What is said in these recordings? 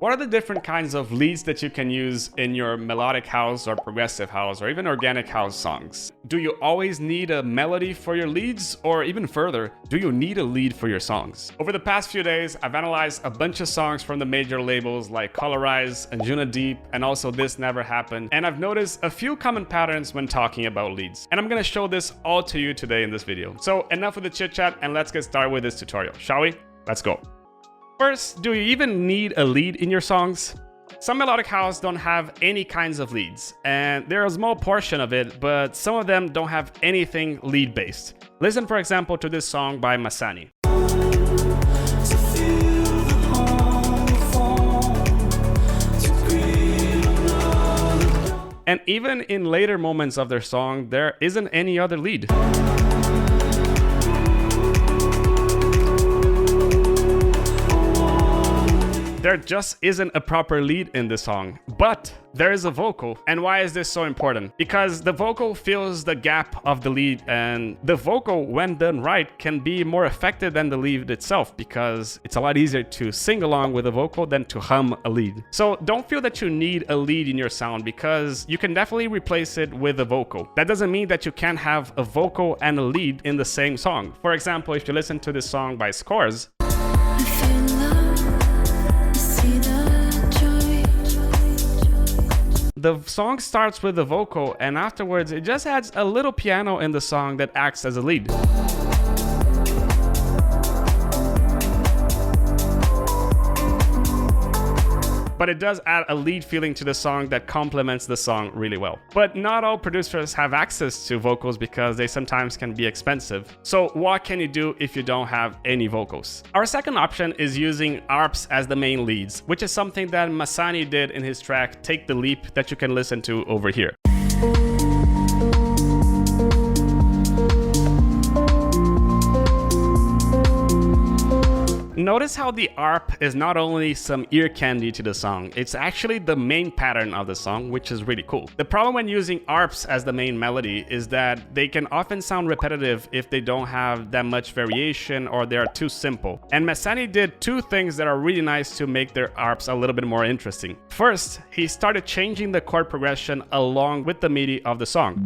What are the different kinds of leads that you can use in your melodic house or progressive house or even organic house songs? Do you always need a melody for your leads, or even further, do you need a lead for your songs? Over the past few days, I've analyzed a bunch of songs from the major labels like Colorize, Anjuna Deep, and also This Never Happened, and I've noticed a few common patterns when talking about leads. And I'm gonna show this all to you today in this video. So enough with the chit chat and let's get started with this tutorial, shall we? Let's go. First, do you even need a lead in your songs? Some melodic house don't have any kinds of leads, and they're a small portion of it, but some of them don't have anything lead based. Listen for example to this song by Masani. And even in later moments of their song, there isn't any other lead. There just isn't a proper lead in the song, but there is a vocal. And why is this so important? Because the vocal fills the gap of the lead, and the vocal, when done right, can be more effective than the lead itself, because it's a lot easier to sing along with a vocal than to hum a lead. So don't feel that you need a lead in your sound, because you can definitely replace it with a vocal. That doesn't mean that you can't have a vocal and a lead in the same song. For example, if you listen to this song by Scores, the song starts with the vocal, and afterwards it just adds a little piano in the song that acts as a lead. But it does add a lead feeling to the song that complements the song really well. But not all producers have access to vocals because they sometimes can be expensive. So what can you do if you don't have any vocals? Our second option is using ARPs as the main leads, which is something that Masani did in his track Take the Leap that you can listen to over here. Notice how the ARP is not only some ear candy to the song, it's actually the main pattern of the song, which is really cool. The problem when using ARPs as the main melody is that they can often sound repetitive if they don't have that much variation or they are too simple. And Masani did two things that are really nice to make their ARPs a little bit more interesting. First, he started changing the chord progression along with the MIDI of the song.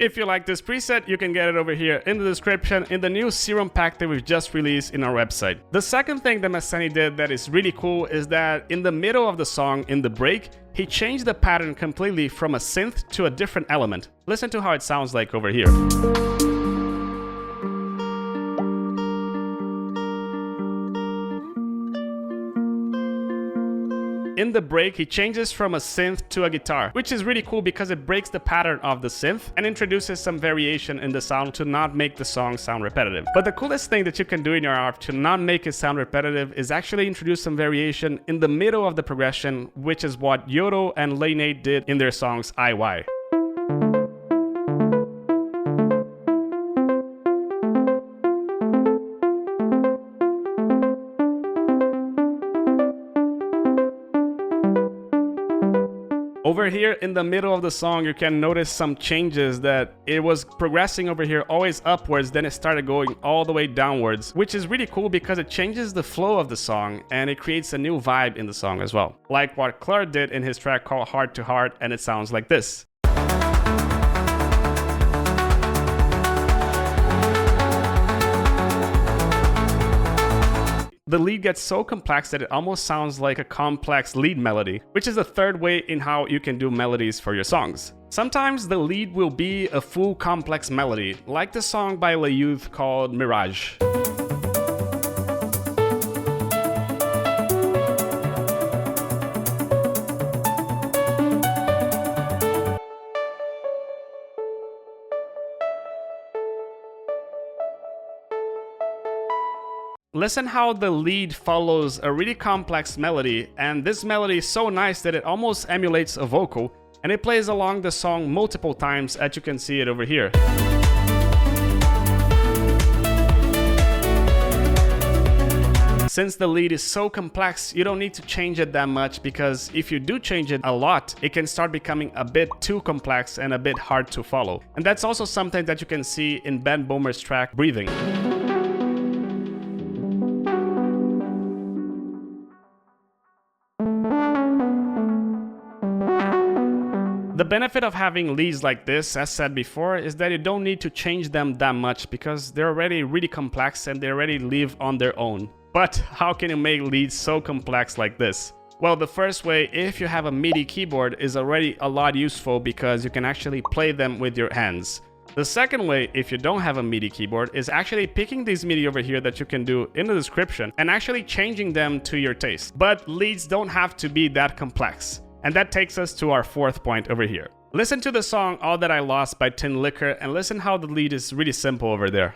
If you like this preset, you can get it over here in the description in the new serum pack that we've just released in our website. The second thing that Masani did that is really cool is that in the middle of the song, in the break, he changed the pattern completely from a synth to a different element. Listen to how it sounds like over here. In the break, he changes from a synth to a guitar, which is really cool because it breaks the pattern of the synth and introduces some variation in the sound to not make the song sound repetitive. But the coolest thing that you can do in your ARP to not make it sound repetitive is actually introduce some variation in the middle of the progression, which is what Yodo and Laynate did in their songs IY. Over here in the middle of the song, you can notice some changes that it was progressing over here always upwards, then it started going all the way downwards, which is really cool because it changes the flow of the song and it creates a new vibe in the song as well. Like what Claire did in his track called Heart to Heart, and it sounds like this. The lead gets so complex that it almost sounds like a complex lead melody, which is the third way in how you can do melodies for your songs. Sometimes the lead will be a full complex melody, like the song by Le Youth called Mirage. Listen how the lead follows a really complex melody, and this melody is so nice that it almost emulates a vocal, and it plays along the song multiple times, as you can see it over here. Since the lead is so complex, you don't need to change it that much, because if you do change it a lot, it can start becoming a bit too complex and a bit hard to follow. And that's also something that you can see in Ben Bomer's track Breathing. The benefit of having leads like this, as said before, is that you don't need to change them that much because they're already really complex and they already live on their own. But how can you make leads so complex like this? Well, the first way, if you have a MIDI keyboard, is already a lot useful because you can actually play them with your hands. The second way, if you don't have a MIDI keyboard, is actually picking these MIDI over here that you can do in the description and actually changing them to your taste. But leads don't have to be that complex. And that takes us to our fourth point over here. Listen to the song All That I Lost by Tin Liquor and listen how the lead is really simple over there.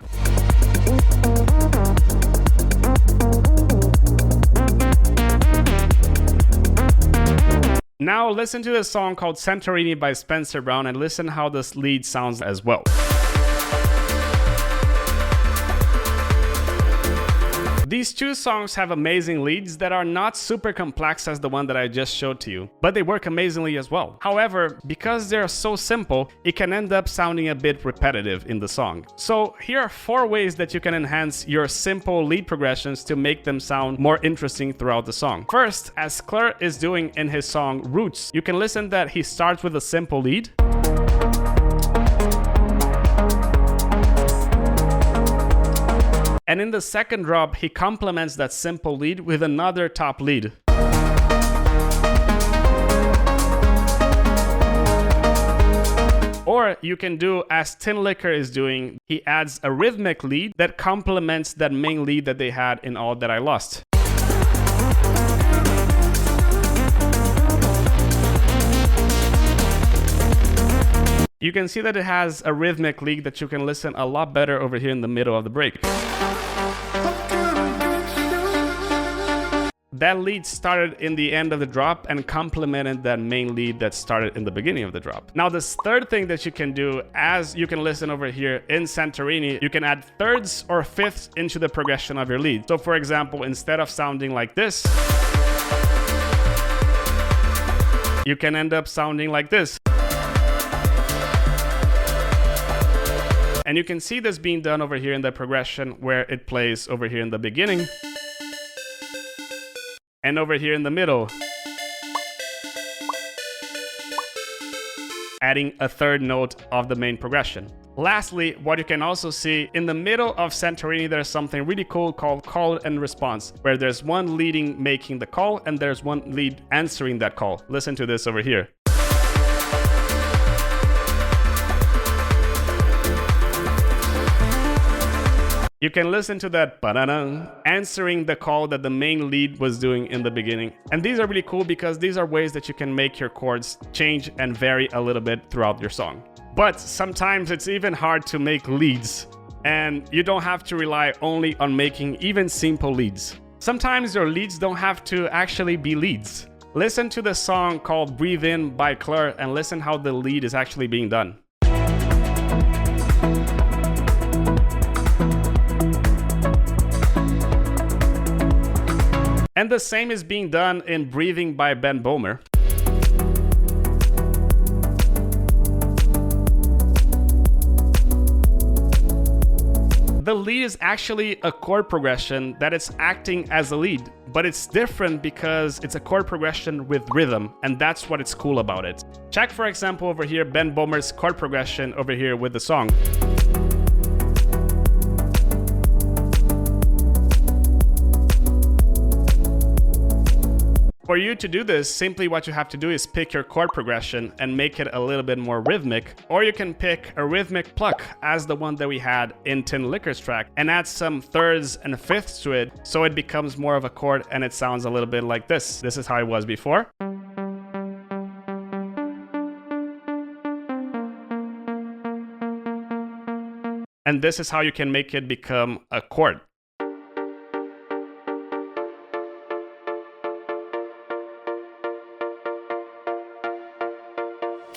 Now listen to the song called Santorini by Spencer Brown and listen how this lead sounds as well. These two songs have amazing leads that are not super complex as the one that I just showed to you, but they work amazingly as well. However, because they're so simple, it can end up sounding a bit repetitive in the song. So here are 4 ways that you can enhance your simple lead progressions to make them sound more interesting throughout the song. First, as Claire is doing in his song Roots, you can listen that he starts with a simple lead. And in the second drop, he complements that simple lead with another top lead. Or you can do as Tin Liquor is doing, he adds a rhythmic lead that complements that main lead that they had in All That I Lost. You can see that it has a rhythmic lead that you can listen a lot better over here in the middle of the break. That lead started in the end of the drop and complemented that main lead that started in the beginning of the drop. Now, this third thing that you can do, as you can listen over here in Santorini, you can add thirds or fifths into the progression of your lead. So for example, instead of sounding like this, you can end up sounding like this. And you can see this being done over here in the progression where it plays over here in the beginning and over here in the middle, adding a third note of the main progression. Lastly, what you can also see in the middle of Santorini, there's something really cool called call and response, where there's one leading making the call and there's one lead answering that call. Listen to this over here. You can listen to that ba-da-dang answering the call that the main lead was doing in the beginning. And these are really cool because these are ways that you can make your chords change and vary a little bit throughout your song. But sometimes it's even hard to make leads, and you don't have to rely only on making even simple leads. Sometimes your leads don't have to actually be leads. Listen to the song called Breathe In by Claire and listen how the lead is actually being done. And the same is being done in Breathing by Ben Bomer. The lead is actually a chord progression that is acting as a lead, but it's different because it's a chord progression with rhythm, and that's what it's cool about it. Check, for example, over here Ben Bomer's chord progression over here with the song. For you to do this, simply what you have to do is pick your chord progression and make it a little bit more rhythmic, or you can pick a rhythmic pluck as the one that we had in Tin Liquor's track and add some thirds and fifths to it so it becomes more of a chord and it sounds a little bit like this. This is how it was before. And this is how you can make it become a chord.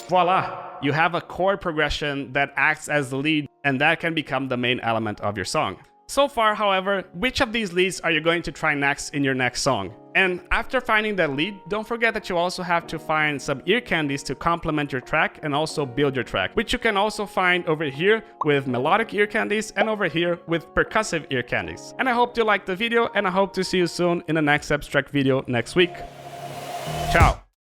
Voila! You have a chord progression that acts as the lead, and that can become the main element of your song. So far, however, which of these leads are you going to try next in your next song? And after finding that lead, don't forget that you also have to find some ear candies to complement your track and also build your track, which you can also find over here with melodic ear candies and over here with percussive ear candies. And I hope you liked the video, and I hope to see you soon in the next Abstrakt video next week. Ciao!